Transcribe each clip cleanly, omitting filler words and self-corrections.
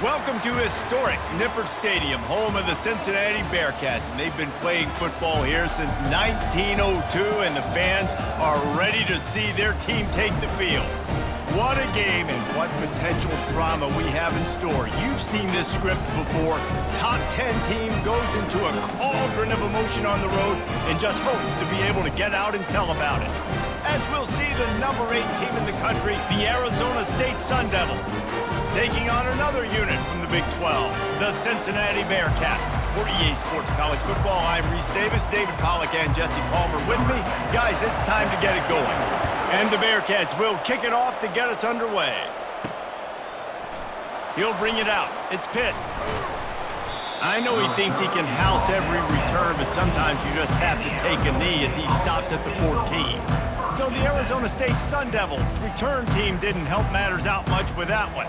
Welcome to historic Nippert Stadium, home of the Cincinnati Bearcats. And they've been playing football here since 1902, and the fans are ready to see their team take the field. What a game and what potential drama we have in store. You've seen this script before. Top 10 team goes into a cauldron of emotion on the road and just hopes to be able to get out and tell about it. As we'll see the number 8 team in the country, the Arizona State Sun Devils, taking on another unit from the Big 12, the Cincinnati Bearcats. For EA Sports College Football, I'm Reese Davis, David Pollack, and Jesse Palmer with me. Guys, it's time to get it going. And the Bearcats will kick it off to get us underway. He'll bring it out. It's Pitts. I know he thinks he can house every return, but sometimes you just have to take a knee as he stopped at the 14. So the Arizona State Sun Devils return team didn't help matters out much with that one.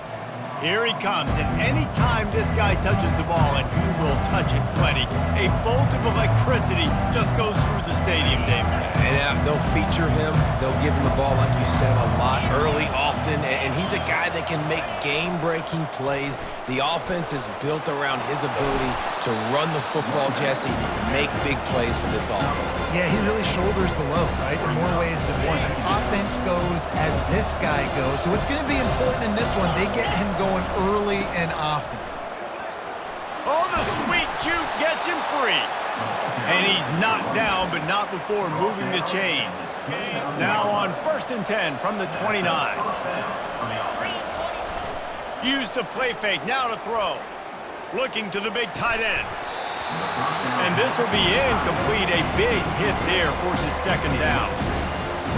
Here he comes, and any time this guy touches the ball, and he will touch it plenty, a bolt of electricity just goes through the stadium, Dave. And they'll feature him. They'll give him the ball, like you said, a lot, early, often, and he's a guy that can make game-breaking plays. The offense is built around his ability to run the football, Jesse, make big plays for this offense. Yeah, he really shoulders the load, right, in more ways than one. The offense goes as this guy goes, so it's going to be important in this one. They get him going early and often. Oh, the sweet juke gets him free. And he's knocked down, but not before moving the chains. Now on 1st and 10 from the 29. Use the play fake, now to throw. Looking to the big tight end. And this will be incomplete. A big hit there forces second down.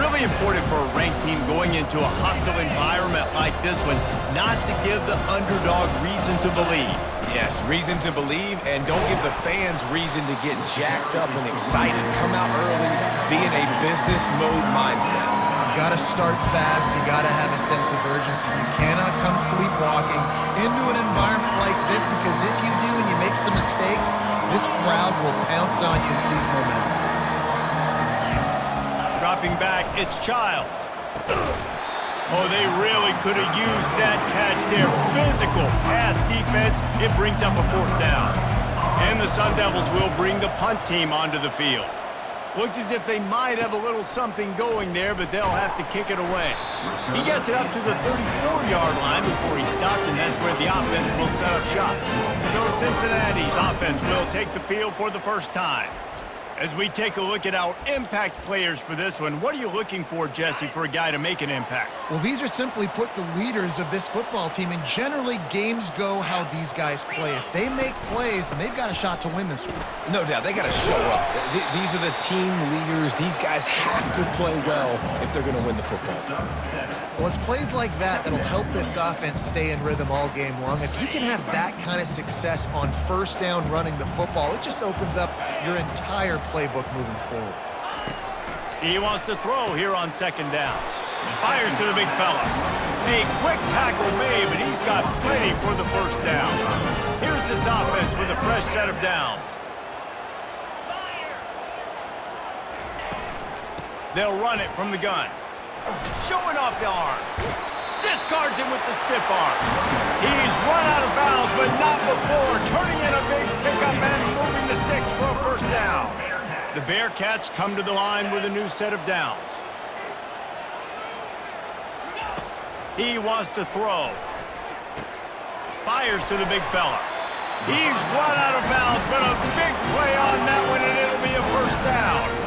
Really important for a ranked team going into a hostile environment like this one, not to give the underdog reason to believe. Yes, reason to believe, and don't give the fans reason to get jacked up and excited. Come out early, be in a business mode mindset. You got to start fast. You got to have a sense of urgency. You cannot come sleepwalking into an environment like this, because if you do and you make some mistakes, this crowd will pounce on you and seize momentum. Dropping back, it's Childs. Oh, they really could have used that catch there. Physical pass defense. It brings up a 4th down. And the Sun Devils will bring the punt team onto the field. Looks as if they might have a little something going there, but they'll have to kick it away. He gets it up to the 34-yard line before he stopped, and that's where the offense will set up shop. So Cincinnati's offense will take the field for the first time. As we take a look at our impact players for this one, what are you looking for, Jesse, for a guy to make an impact? Well, these are simply put the leaders of this football team, and generally games go how these guys play. If they make plays, then they've got a shot to win this one. No doubt, they got to show up. These are the team leaders. These guys have to play well if they're going to win the football game. Well, it's plays like that that'll help this offense stay in rhythm all game long. If you can have that kind of success on 1st down running the football, it just opens up your entire playbook moving forward. He wants to throw here on 2nd down. Fires to the big fella. A quick tackle made, but he's got plenty for the 1st down. Here's this offense with a fresh set of downs. They'll run it from the gun. Showing off the arm. Discards him with the stiff arm. He's run out of bounds, but not before turning in a big pickup and moving the sticks for a 1st down. The Bearcats come to the line with a new set of downs. He wants to throw. Fires to the big fella. He's run out of bounds, but a big play on that one, and it'll be a 1st down.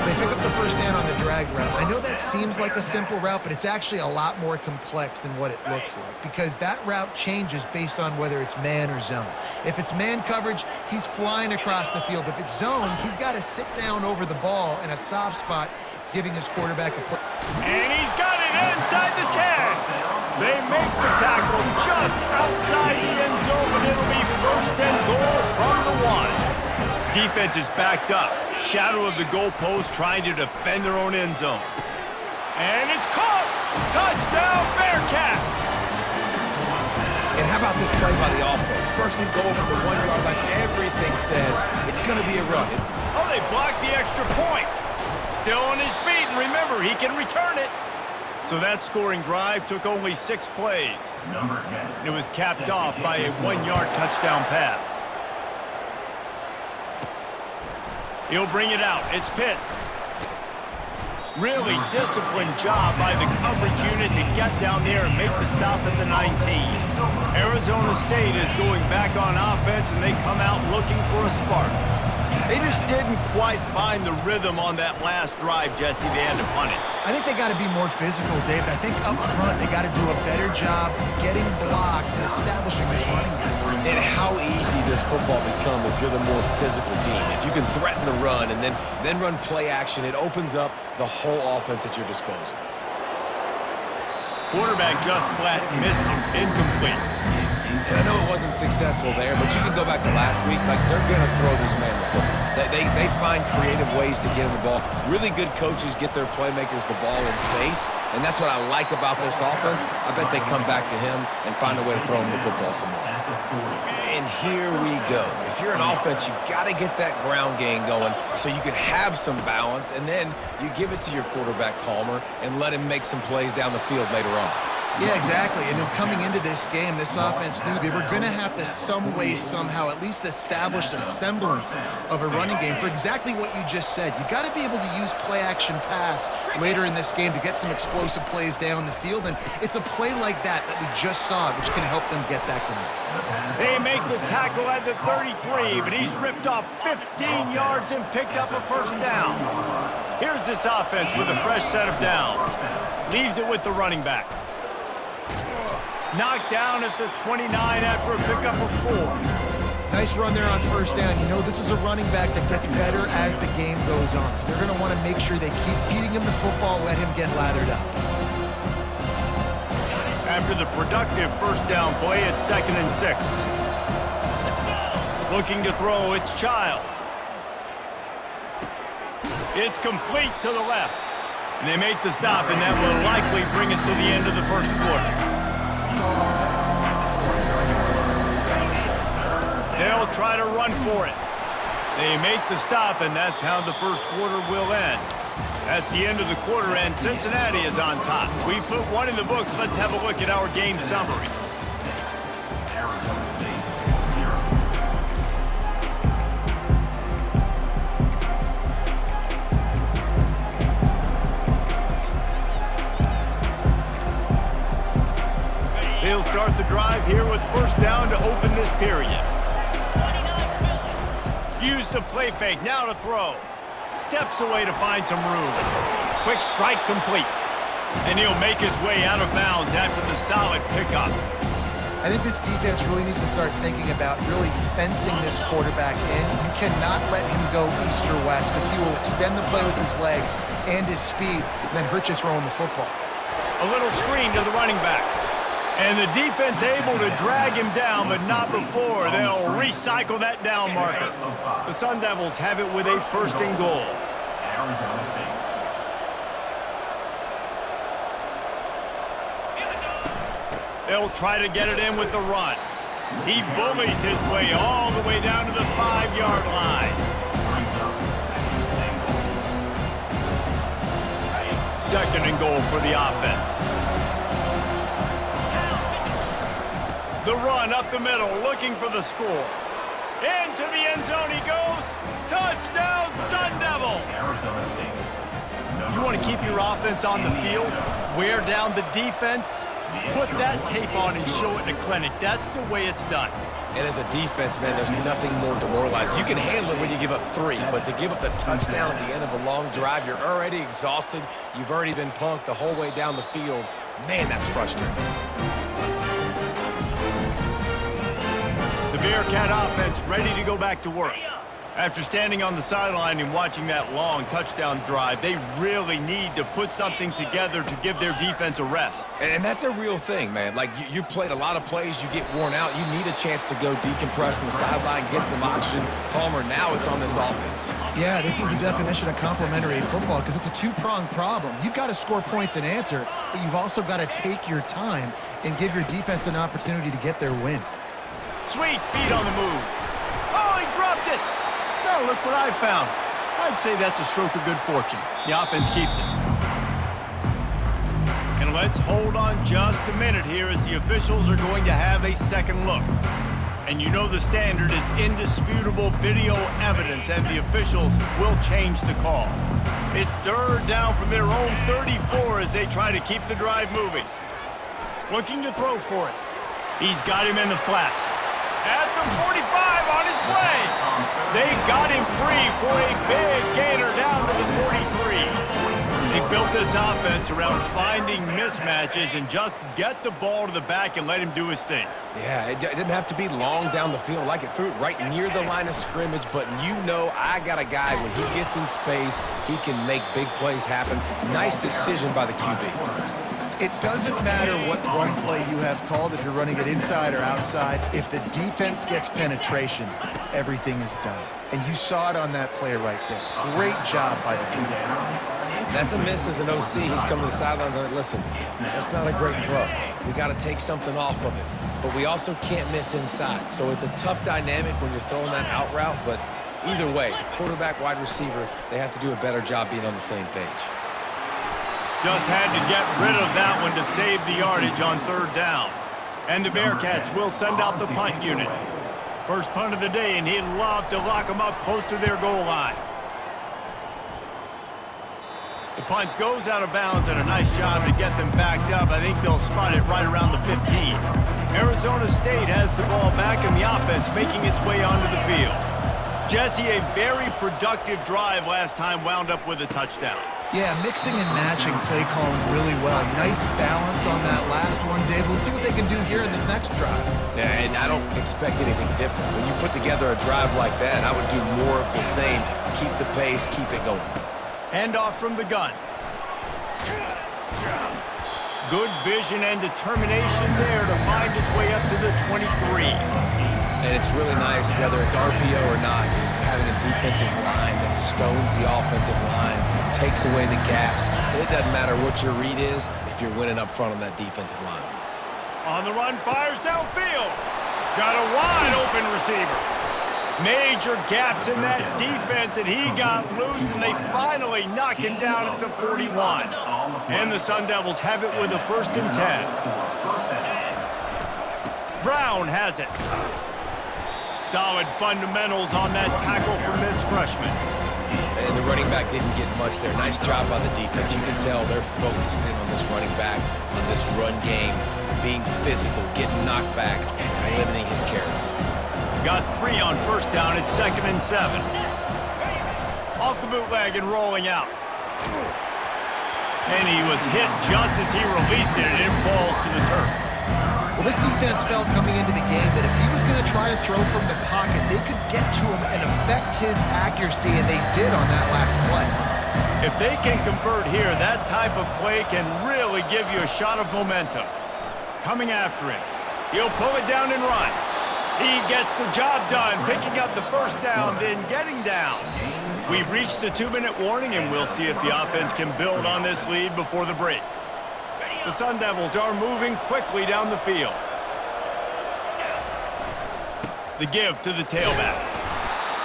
They pick up the 1st down on the drag route. I know that seems like a simple route, but it's actually a lot more complex than what it looks like, because that route changes based on whether it's man or zone. If it's man coverage, he's flying across the field. If it's zone, he's got to sit down over the ball in a soft spot, giving his quarterback a play. And he's got it inside the 10. They make the tackle just outside the end zone, but it'll be 1st and goal from the 1. Defense is backed up. Shadow of the goalpost, trying to defend their own end zone. And it's caught! Touchdown, Bearcats! And how about this play by the offense? 1st and goal from the 1-yard line. Everything says it's going to be a run. Oh, they blocked the extra point. Still on his feet, and remember, he can return it. So that scoring drive took only 6 plays. And it was capped off by a 1-yard touchdown pass. He'll bring it out. It's Pitts. Really disciplined job by the coverage unit to get down there and make the stop at the 19. Arizona State is going back on offense, and they come out looking for a spark. They just didn't quite find the rhythm on that last drive, Jesse. They had to punt it. I think they got to be more physical, David. I think up front they got to do a better job getting blocks and establishing this running game. And how easy does football become if you're the more physical team? If you can threaten the run and then run play action, it opens up the whole offense at your disposal. Quarterback just flat missed it. Incomplete. And I know it wasn't successful there, but you can go back to last week. Like, they're going to throw this man the football. They find creative ways to get him the ball. Really good coaches get their playmakers the ball in space, and that's what I like about this offense. I bet they come back to him and find a way to throw him the football some more. And here we go. If you're an offense, you got to get that ground game going so you can have some balance, and then you give it to your quarterback, Palmer, and let him make some plays down the field later on. Yeah, exactly. And then coming into this game, this offense knew they were going to have to some way, somehow, at least establish a semblance of a running game for exactly what you just said. You got to be able to use play-action pass later in this game to get some explosive plays down the field. And it's a play like that we just saw, which can help them get that going. They make the tackle at the 33, but he's ripped off 15 yards and picked up a first down. Here's this offense with a fresh set of downs. Leaves it with the running back. Knocked down at the 29 after a pickup of 4. Nice run there on first down. You know, this is a running back that gets better as the game goes on. So they're going to want to make sure they keep feeding him the football, let him get lathered up. After the productive first down play, it's 2nd and 6. Looking to throw, it's Childs. It's complete to the left. And they make the stop, and that will likely bring us to the end of the first quarter. They'll try to run for it. They make the stop, and that's how the first quarter will end. That's the end of the quarter, and Cincinnati is on top. We've put one in the books. Let's have a look at our game summary. They'll start the drive here with first down to open this period. Use the play fake, now to throw. Steps away to find some room. Quick strike complete. And he'll make his way out of bounds after the solid pickup. I think this defense really needs to start thinking about really fencing this quarterback in. You cannot let him go east or west because he will extend the play with his legs and his speed and then hurt you throwing the football. A little screen to the running back. And the defense able to drag him down, but not before. They'll recycle that down marker. The Sun Devils have it with a 1st and goal. They'll try to get it in with the run. He bullies his way all the way down to the 5-yard line. 2nd and goal for the offense. The run up the middle, looking for the score. Into the end zone he goes. Touchdown, Sun Devils! You want to keep your offense on the field, wear down the defense, put that tape on and show it in a clinic. That's the way it's done. And as a defense, man, there's nothing more demoralizing. You can handle it when you give up 3, but to give up the touchdown at the end of a long drive, you're already exhausted. You've already been punked the whole way down the field. Man, that's frustrating. The Bearcat offense ready to go back to work. After standing on the sideline and watching that long touchdown drive, they really need to put something together to give their defense a rest. And that's a real thing, man. Like, you played a lot of plays, you get worn out, you need a chance to go decompress on the sideline, get some oxygen. Palmer, now it's on this offense. Yeah, this is the definition of complementary football because it's a two-pronged problem. You've got to score points and answer, but you've also got to take your time and give your defense an opportunity to get their win. Sweet feet on the move. Oh, he dropped it. Now look what I found. I'd say that's a stroke of good fortune. The offense keeps it. And let's hold on just a minute here as the officials are going to have a second look. And you know the standard is indisputable video evidence, and the officials will change the call. It's third down from their own 34 as they try to keep the drive moving. Looking to throw for it. He's got him in the flat. At the 45 on his way. They got him free for a big gainer down to the 43. They built this offense around finding mismatches and just get the ball to the back and let him do his thing. Yeah, it didn't have to be long down the field. Like it threw it right near the line of scrimmage, but you know I got a guy, when he gets in space, he can make big plays happen. Nice decision by the QB. It doesn't matter what run play you have called, if you're running it inside or outside. If the defense gets penetration, everything is done. And you saw it on that play right there. Great job by the QB. That's a miss as an OC. He's coming to the sidelines and listen, that's not a great throw. We got to take something off of it. But we also can't miss inside. So it's a tough dynamic when you're throwing that out route. But either way, quarterback, wide receiver, they have to do a better job being on the same page. Just had to get rid of that one to save the yardage on third down. And the Bearcats will send out the punt unit. First punt of the day, and he'd love to lock them up close to their goal line. The punt goes out of bounds, and a nice job to get them backed up. I think they'll spot it right around the 15. Arizona State has the ball back, and the offense making its way onto the field. Jesse, a very productive drive last time, wound up with a touchdown. Yeah, mixing and matching play calling really well. Nice balance on that last one, Dave. Let's see what they can do here in this next drive. Yeah, and I don't expect anything different. When you put together a drive like that, I would do more of the same. Keep the pace, keep it going. Hand off from the gun. Good vision and determination there to find his way up to the 23. And it's really nice, whether it's RPO or not, is having a defensive line that stones the offensive line, takes away the gaps. It doesn't matter what your read is if you're winning up front on that defensive line. On the run, fires downfield. Got a wide open receiver. Major gaps in that defense, and he got loose, and they finally knock him down at the 41. And the Sun Devils have it with a 1st and 10. Brown has it. Solid fundamentals on that tackle from this freshman. And the running back didn't get much there. Nice job by the defense. You can tell they're focused in on this running back, on this run game, being physical, getting knockbacks, and limiting his carries. Got 3 on 1st down at 2nd and 7. Off the bootleg and rolling out. And he was hit just as he released it, and it falls to the turf. Well, this defense felt coming into the game that if he was going to try to throw from the pocket, they could get to him and affect his accuracy, and they did on that last play. If they can convert here, that type of play can really give you a shot of momentum. Coming after him. He'll pull it down and run. He gets the job done, picking up the 1st down, then getting down. We've reached the 2-minute warning, and we'll see if the offense can build on this lead before the break. The Sun Devils are moving quickly down the field. The give to the tailback.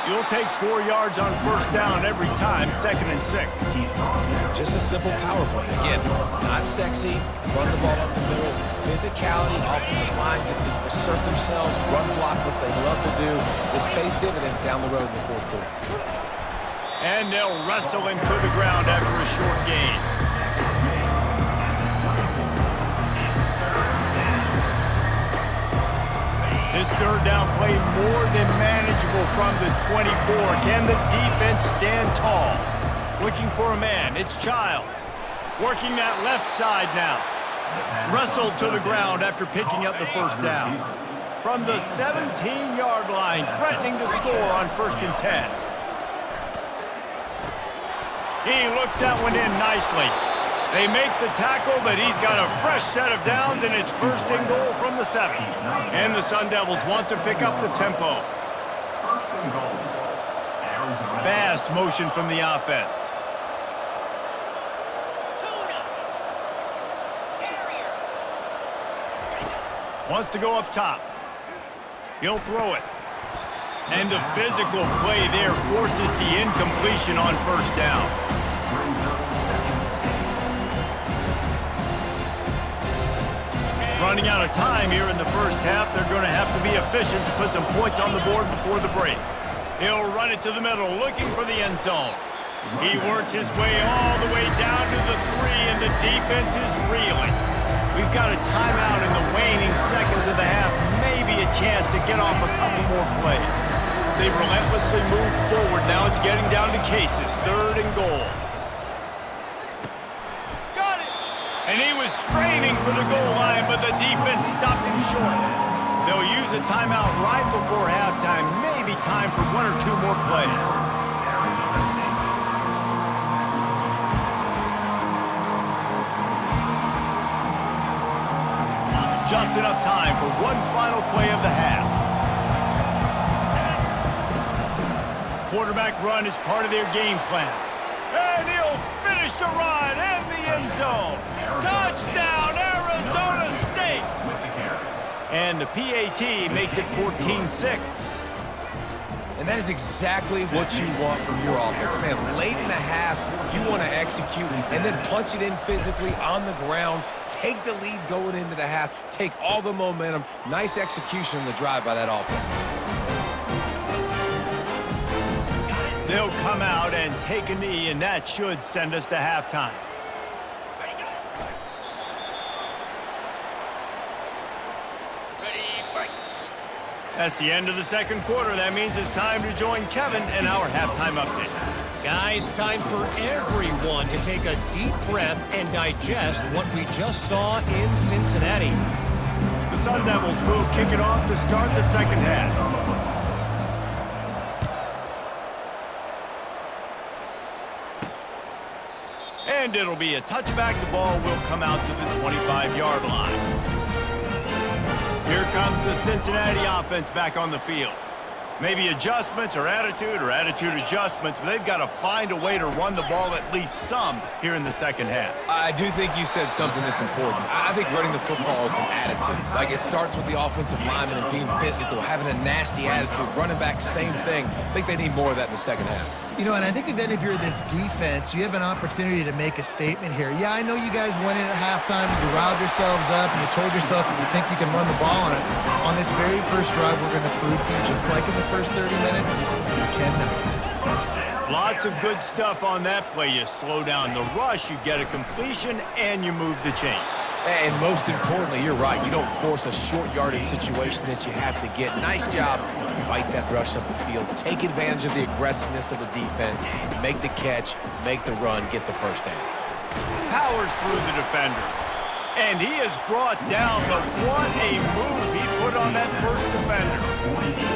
You'll take 4 yards on 1st down every time, 2nd and 6. Just a simple power play. Again, not sexy, run the ball up the middle, physicality, offensive line gets to assert themselves, run block, what they love to do. This pays dividends down the road in the 4th quarter. And they'll wrestle him to the ground after a short gain. This 3rd down play more than manageable from the 24. Can the defense stand tall? Looking for a man. It's Childs. Working that left side now. Wrestled to the ground after picking up the 1st down. From the 17-yard line, threatening to score on 1st and 10. He looks that one in nicely. They make the tackle, but he's got a fresh set of downs, and it's 1st and goal from the 7. And the Sun Devils want to pick up the tempo. Fast motion from the offense. Wants to go up top. He'll throw it. And the physical play there forces the incompletion on 1st down. running out of time here in the first half. They're going to have to be efficient to put some points on the board before the break. He'll run it to the middle, looking for the end zone. He works his way all the way down to the 3, and the defense is reeling. We've got a timeout in the waning seconds of the half, maybe a chance to get off a couple more plays. They've relentlessly moved forward. Now it's getting down to cases, 3rd and goal. Got it! And he was straining for the goal line, but the defense stopped him short. They'll use a timeout right before halftime, maybe time for 1 or 2 more plays. Just enough time for one final play of the half. Quarterback run is part of their game plan. And he'll finish the run in the end zone. Touchdown, Arizona State! And the PAT makes it 14-6. And that is exactly what you want from your offense. Man, late in the half, you want to execute and then punch it in physically on the ground, take the lead going into the half, take all the momentum. Nice execution on the drive by that offense. They'll come out and take a knee, and that should send us to halftime. That's the end of the second quarter. That means it's time to join Kevin in our halftime update. Guys, time for everyone to take a deep breath and digest what we just saw in Cincinnati. The Sun Devils will kick it off to start the second half. And it'll be a touchback. The ball will come out to the 25-yard line. Here comes the Cincinnati offense back on the field. Maybe adjustments or attitude adjustments, but they've got to find a way to run the ball at least some here in the second half. I do think you said something that's important. I think running the football is an attitude. Like, it starts with the offensive lineman and being physical, having a nasty attitude. Running back, same thing. I think they need more of that in the second half. You know, and I think even if you're this defense, you have an opportunity to make a statement here. Yeah, I know you guys went in at halftime and you riled yourselves up and you told yourself that you think you can run the ball on us. On this very first drive, we're going to prove to you, just like in the first 30 minutes, you cannot. Lots of good stuff on that play. You slow down the rush, you get a completion, and you move the chains. And most importantly, you're right. You don't force a short yardage situation that you have to get. Nice job. Fight that rush up the field. Take advantage of the aggressiveness of the defense. Make the catch, make the run, get the first down. Powers through the defender. And he has brought down the what a move he put on that first defender.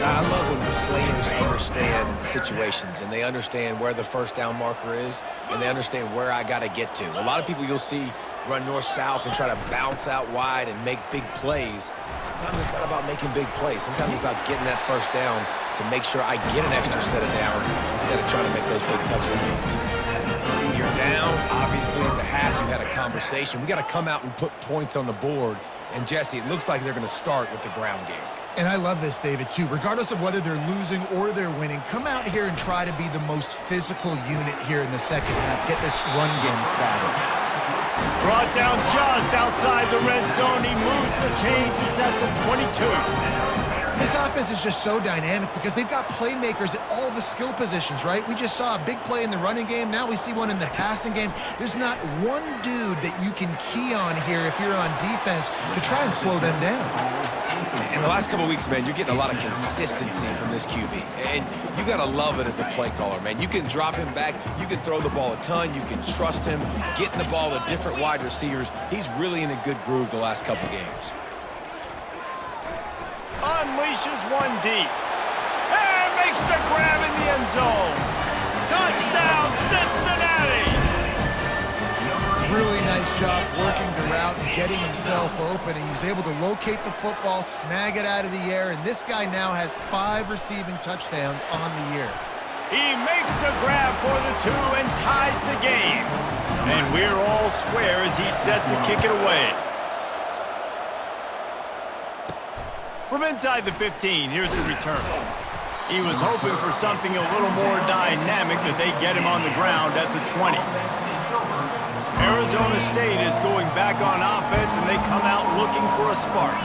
I love when players understand situations and they understand where the first down marker is and they understand where I got to get to. A lot of people you'll see run north-south and try to bounce out wide and make big plays. Sometimes it's not about making big plays. Sometimes it's about getting that first down to make sure I get an extra set of downs instead of trying to make those big touchdowns. You're down. Obviously, at the half, you had a conversation. We got to come out and put points on the board. And, Jesse, it looks like they're going to start with the ground game. And I love this, David, too. Regardless of whether they're losing or they're winning, come out here and try to be the most physical unit here in the second half. Get this run game started. Brought down just outside the red zone. He moves the chains. It's at the 22. This offense is just so dynamic because they've got playmakers at all the skill positions, right? We just saw a big play in the running game. Now we see one in the passing game. There's not one dude that you can key on here if you're on defense to try and slow them down. In the last couple of weeks, man, you're getting a lot of consistency from this QB. And you got to love it as a play caller, man. You can drop him back. You can throw the ball a ton. You can trust him, getting the ball to different wide receivers. He's really in a good groove the last couple games. Unleashes one deep. And makes the grab in the end zone. Touchdown, Cincinnati! Really nice job working the route and getting himself open. And he was able to locate the football, snag it out of the air, and this guy now has 5 receiving touchdowns on the year. He makes the grab for the 2 and ties the game. And we're all square as he's set to kick it away. From inside the 15, here's the return. He was hoping for something a little more dynamic, but they get him on the ground at the 20. Arizona State is going back on offense, and they come out looking for a spark.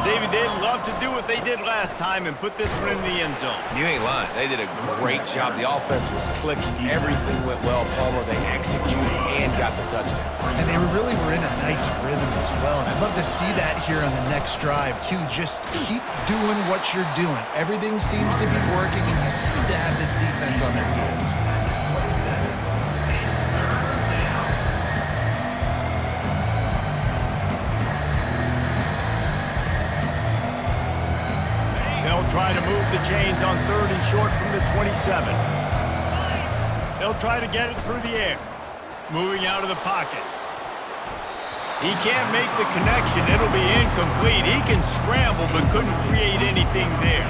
David, they'd love to do what they did last time and put this one in the end zone. You ain't lying. They did a great job. The offense was clicking. Everything went well, Palmer. They executed and got the touchdown. And they really were in a nice rhythm as well. And I'd love to see that here on the next drive, too. Just keep doing what you're doing. Everything seems to be working, and you seem to have this defense on their heels. They'll try to move the chains on 3rd and short from the 27. They'll try to get it through the air. Moving out of the pocket. He can't make the connection. It'll be incomplete. He can scramble but couldn't create anything there.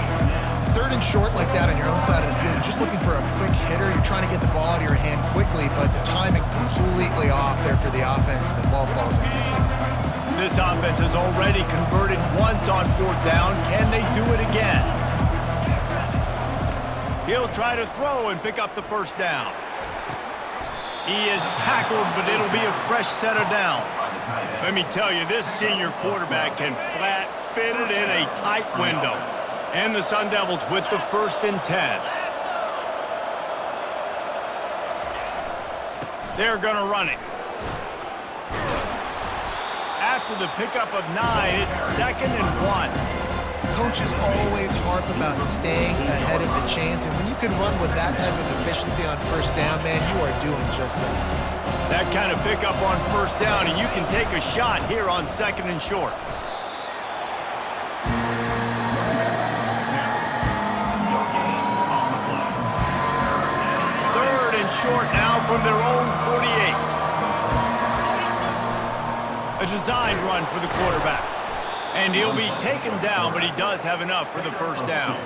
3rd and short like that on your own side of the field, you're just looking for a quick hitter. You're trying to get the ball out of your hand quickly, but the timing completely off there for the offense, and the ball falls incomplete. This offense has already converted once on 4th down. Can they do it again? He'll try to throw and pick up the 1st down. He is tackled, but it'll be a fresh set of downs. Let me tell you, this senior quarterback can flat fit it in a tight window. And the Sun Devils with the 1st and 10. They're going to run it. After the pickup of 9, it's 2nd and 1. Coaches always harp about staying ahead of the chains, and when you can run with that type of efficiency on 1st down, man, you are doing just that. That kind of pickup on 1st down, and you can take a shot here on 2nd and short. Short now from their own 48. A designed run for the quarterback. And he'll be taken down, but he does have enough for the 1st down.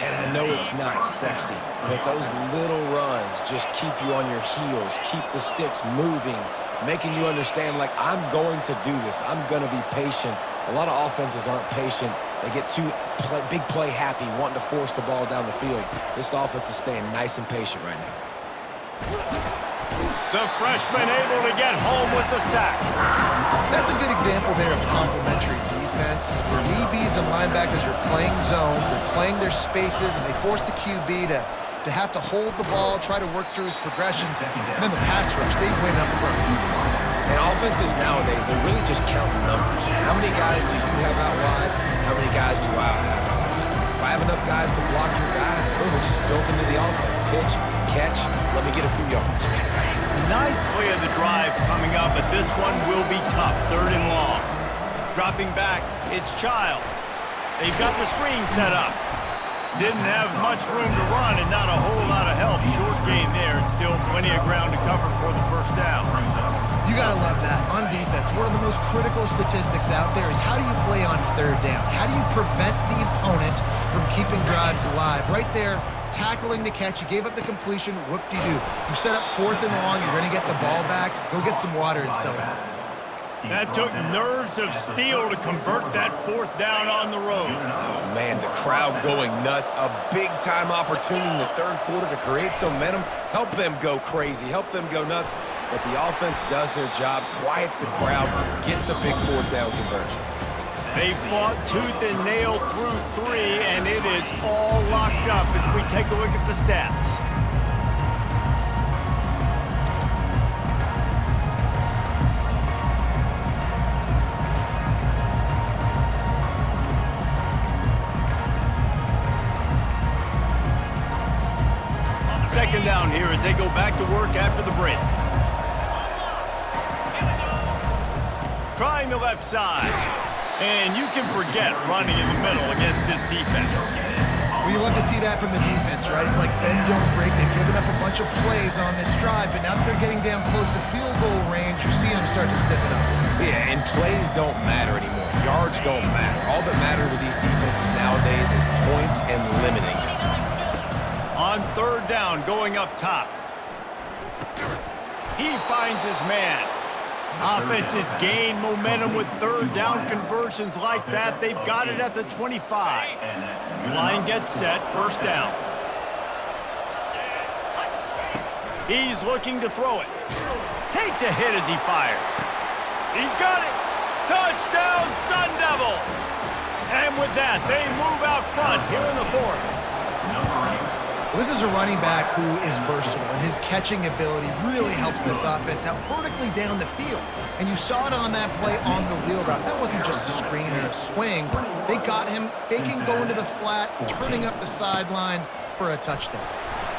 And I know it's not sexy, but those little runs just keep you on your heels, keep the sticks moving, making you understand, like, I'm going to do this. I'm going to be patient. A lot of offenses aren't patient. They get too big play happy, wanting to force the ball down the field. This offense is staying nice and patient right now. The freshman able to get home with the sack. That's a good example there of complementary defense. The DBs and linebackers are playing zone, they're playing their spaces, and they force the QB to have to hold the ball, try to work through his progressions, and then the pass rush, they win up front. And offenses nowadays, they're really just counting numbers. How many guys do you have out wide? How many guys do I have out wide? If I have enough guys to block your guys, boom, it's just built into the offense. Pitch, catch, let me get a few yards. 9th play of the drive coming up, but this one will be tough. 3rd and long. Dropping back, it's Childs. They've got the screen set up. Didn't have much room to run and not a whole lot of help. Short gain there and still plenty of ground to cover for the 1st down. You gotta love that. On defense, one of the most critical statistics out there is how do you play on 3rd down? How do you prevent the opponent from keeping drives alive? Right there, tackling the catch. You gave up the completion. Whoop-de-doo. You set up 4th and long. You're going to get the ball back. Go get some water and celebrate. That took nerves of steel to convert that 4th down on the road. Oh, man, the crowd going nuts. A big-time opportunity in the 3rd quarter to create some momentum, help them go crazy, help them go nuts. But the offense does their job, quiets the crowd, gets the big 4th down conversion. They fought tooth and nail through 3, and it is all locked up as we take a look at the stats. Second down here as they go back to work after the break. Trying the left side. And you can forget running in the middle against this defense. Well, you love to see that from the defense, right? It's like bend, don't break. They've given up a bunch of plays on this drive, but now that they're getting down close to field goal range, you're seeing them start to stiffen up. Yeah, and plays don't matter anymore. Yards don't matter. All that matters with these defenses nowadays is points and limiting them. On 3rd down, going up top. He finds his man. Offenses gain momentum with 3rd down conversions like that. They've got it at the 25. Line gets set, 1st down. He's looking to throw it. Takes a hit as he fires. He's got it. Touchdown, Sun Devils! And with that, they move out front here in the fourth. This is a running back who is versatile, and his catching ability really helps this offense out vertically down the field. And you saw it on that play on the wheel route. That wasn't just a screen or a swing. They got him faking going to the flat, turning up the sideline for a touchdown.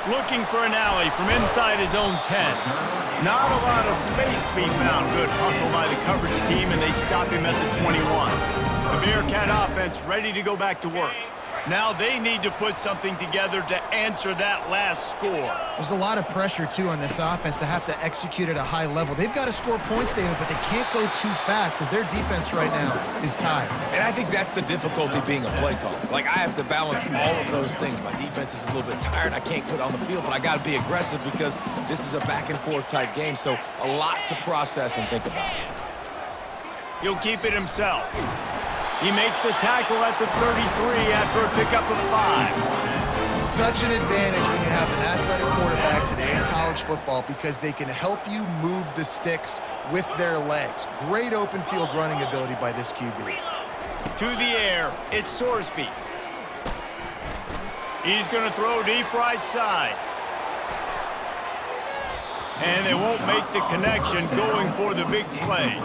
Looking for an alley from inside his own 10. Not a lot of space to be found. Good hustle by the coverage team, and they stop him at the 21. The Bearcat offense ready to go back to work. Now they need to put something together to answer that last score. There's a lot of pressure, too, on this offense to have to execute at a high level. They've got to score points, David, but they can't go too fast because their defense right now is tired. And I think that's the difficulty being a play caller. Like, I have to balance all of those things. My defense is a little bit tired. I can't put on the field, but I got to be aggressive because this is a back-and-forth type game, so a lot to process and think about. He'll keep it himself. He makes the tackle at the 33 after a pickup of 5. Such an advantage when you have an athletic quarterback today in college football because they can help you move the sticks with their legs. Great open field running ability by this QB. To the air, it's Sorsby. He's going to throw deep right side. And they won't make the connection going for the big play.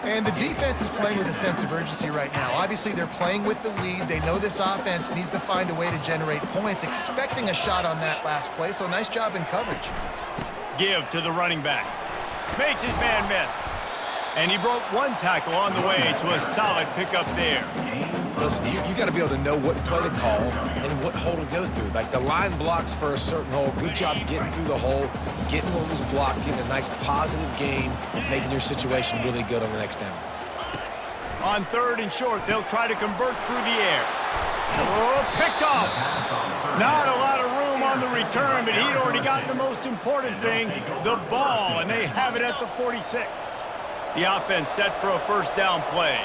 And the defense is playing with a sense of urgency right now. Obviously, they're playing with the lead. They know this offense needs to find a way to generate points, expecting a shot on that last play, so nice job in coverage. Give to the running back. Makes his man miss. And he broke one tackle on the way to a solid pickup there. Listen, you got to be able to know what play to call and what hole to go through. Like, the line blocks for a certain hole. Good job getting through the hole, getting what was blocked, getting a nice positive game, making your situation really good on the next down. On 3rd and short, they'll try to convert through the air. Oh, picked off. Not a lot of room on the return, but he'd already gotten the most important thing, the ball, and they have it at the 46. The offense set for a first down play.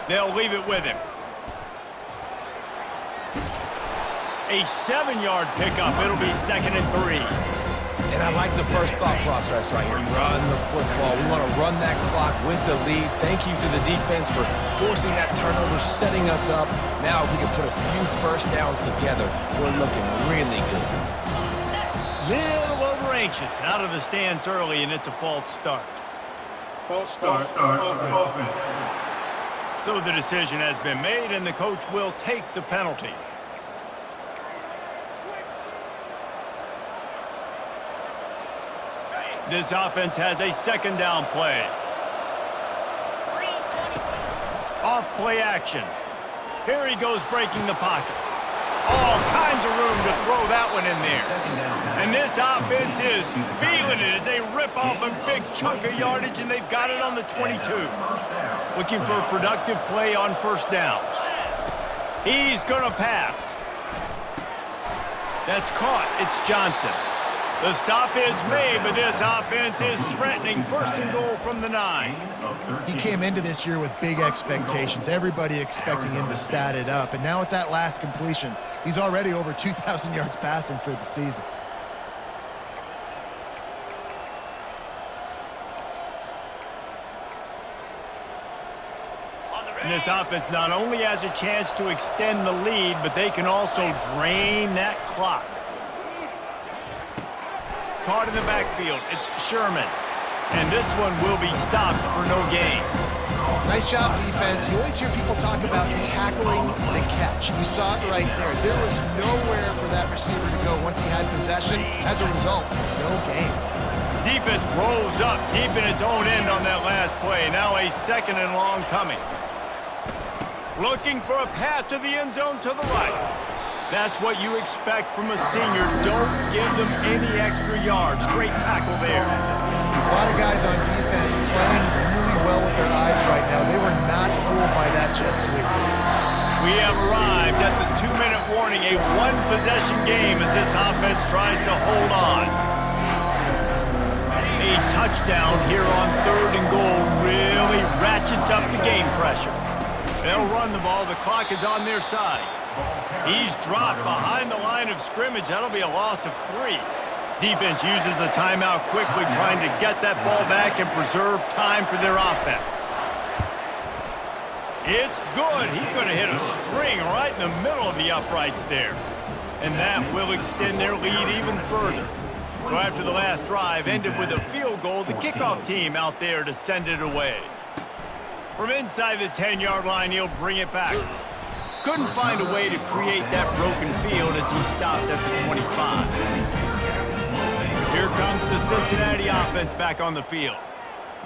They'll leave it with him. A 7-yard pickup. It'll be 2nd and 3. And I like the first thought process right here. Run the football. We want to run that clock with the lead. Thank you to the defense for forcing that turnover, setting us up. Now if we can put a few first downs together, we're looking really good. Little over anxious. Out of the stands early, and it's a false start. False start. Offense. So the decision has been made, and the coach will take the penalty. This offense has a 2nd down play. Off play action. Here he goes breaking the pocket. All kinds of room to throw that one in there. And this offense is feeling it as they rip off a big chunk of yardage, and they've got it on the 22. Looking for a productive play on 1st down. He's going to pass. That's caught. It's Johnson. The stop is made, but this offense is threatening 1st and goal from the 9. He came into this year with big expectations. Everybody expecting him to stat it up. And now with that last completion, he's already over 2,000 yards passing for the season. And this offense not only has a chance to extend the lead, but they can also drain that clock. Caught in the backfield, it's Sherman. And this one will be stopped for no gain. Nice job, defense. You always hear people talk about tackling the catch. You saw it right there. There was nowhere for that receiver to go once he had possession. As a result, no gain. Defense rolls up deep in its own end on that last play. Now a 2nd and long coming. Looking for a path to the end zone to the right. That's what you expect from a senior. Don't give them any extra yards. Great tackle there. A lot of guys on defense playing really well with their eyes right now. They were not fooled by that jet sweep. We have arrived at the 2-minute warning, a 1-possession game as this offense tries to hold on. A touchdown here on 3rd and goal really ratchets up the game pressure. They'll run the ball. The clock is on their side. He's dropped behind the line of scrimmage. That'll be a loss of 3. Defense uses a timeout quickly, trying to get that ball back and preserve time for their offense. It's good. He could have hit a string right in the middle of the uprights there. And that will extend their lead even further. So after the last drive ended with a field goal, the kickoff team out there to send it away. From inside the 10-yard line, he'll bring it back. Couldn't find a way to create that broken field as he stopped at the 25. Here comes the Cincinnati offense back on the field.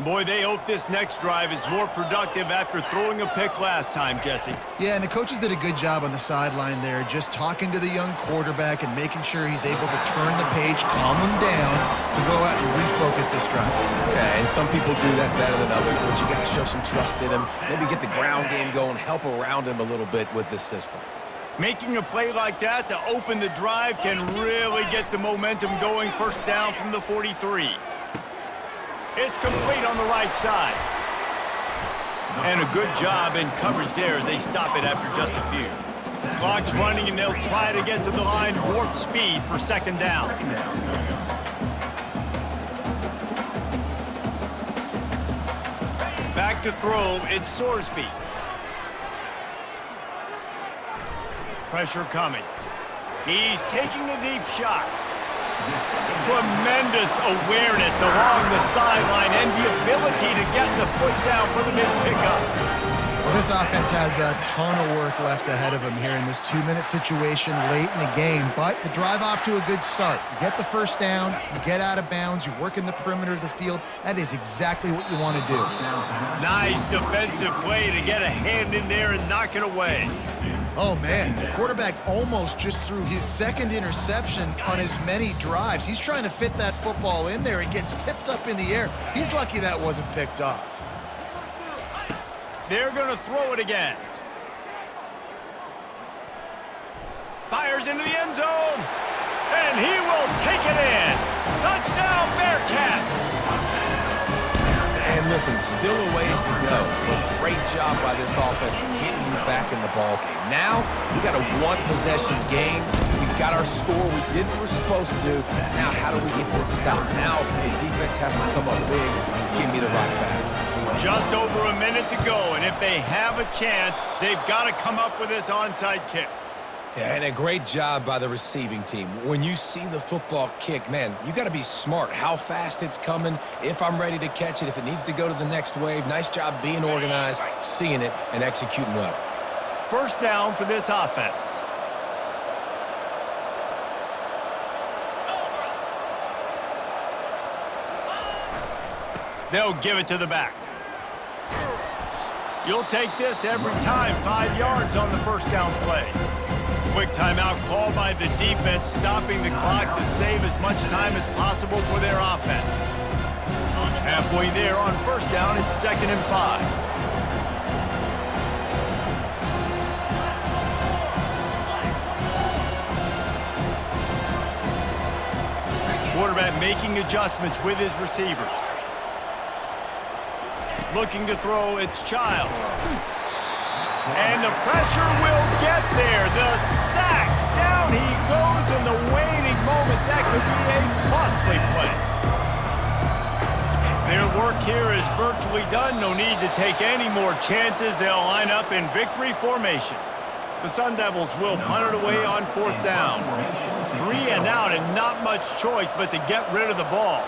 Boy, they hope this next drive is more productive after throwing a pick last time, Jesse. Yeah, and the coaches did a good job on the sideline there, just talking to the young quarterback and making sure he's able to turn the page, calm him down, to go out and refocus this drive. Yeah, and some people do that better than others, but you got to show some trust in him. Maybe get the ground game going, help around him a little bit with this system. Making a play like that to open the drive can really get the momentum going. First down from the 43. It's complete on the right side. And a good job in coverage there as they stop it after just a few. Clock's running, and they'll try to get to the line warp speed for second down. Back to throw, it's Sorsby. Pressure coming. He's taking a deep shot. Tremendous awareness along the sideline and the ability to get the foot down for the mid-pickup. Well, this offense has a ton of work left ahead of them here in this 2-minute situation late in the game, but the drive off to a good start. You get the first down, you get out of bounds, you work in the perimeter of the field. That is exactly what you want to do. Nice defensive play to get a hand in there and knock it away. Oh, man, the quarterback almost just threw his second interception on as many drives. He's trying to fit that football in there. It gets tipped up in the air. He's lucky that wasn't picked off. They're going to throw it again. Fires into the end zone, and he will take it in. Touchdown, Bearcats! And listen, still a ways to go, but great job by this offense getting you back in the ballgame. Now, we got a one-possession game. We got our score. We did what we're supposed to do. Now, how do we get this stopped? Now, the defense has to come up big and give me the rock back. Just over a minute to go, and if they have a chance, they've got to come up with this onside kick. Yeah, and a great job by the receiving team. When you see the football kick, man, you got to be smart how fast it's coming, if I'm ready to catch it, if it needs to go to the next wave. Nice job being organized, seeing it, and executing well. First down for this offense. They'll give it to the back. You'll take this every time. 5 yards on the first down play. Quick timeout called by the defense, stopping the clock to save as much time as possible for their offense. Halfway there on first down, it's 2nd and 5. Quarterback making adjustments with his receivers. Looking to throw, it's Child. And the pressure will get there. The sack. Down he goes in the waning moments. That could be a costly play. Their work here is virtually done. No need to take any more chances. They'll line up in victory formation. The Sun Devils will punt it away on 4th down. 3 and out and not much choice but to get rid of the ball.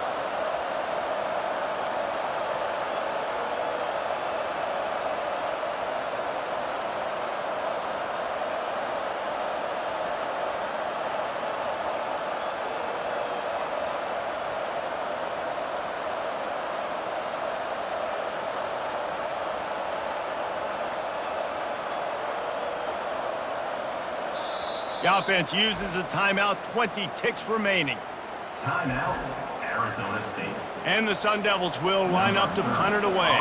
The offense uses a timeout, 20 ticks remaining. Timeout, Arizona State. And the Sun Devils will line up to punt it away.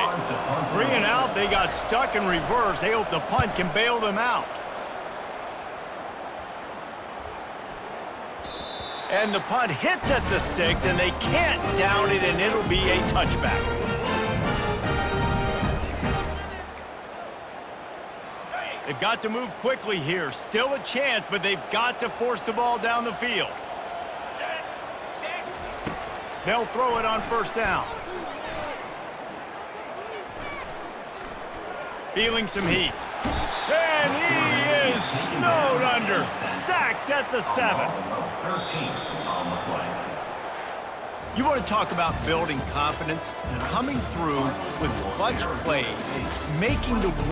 3 and out, they got stuck in reverse. They hope the punt can bail them out. And the punt hits at the 6, and they can't down it, and it'll be a touchback. They've got to move quickly here. Still a chance, but they've got to force the ball down the field. They'll throw it on first down. Feeling some heat. And he is snowed under. Sacked at the 7. 13 on the play. You want to talk about building confidence? Coming through with clutch plays, making the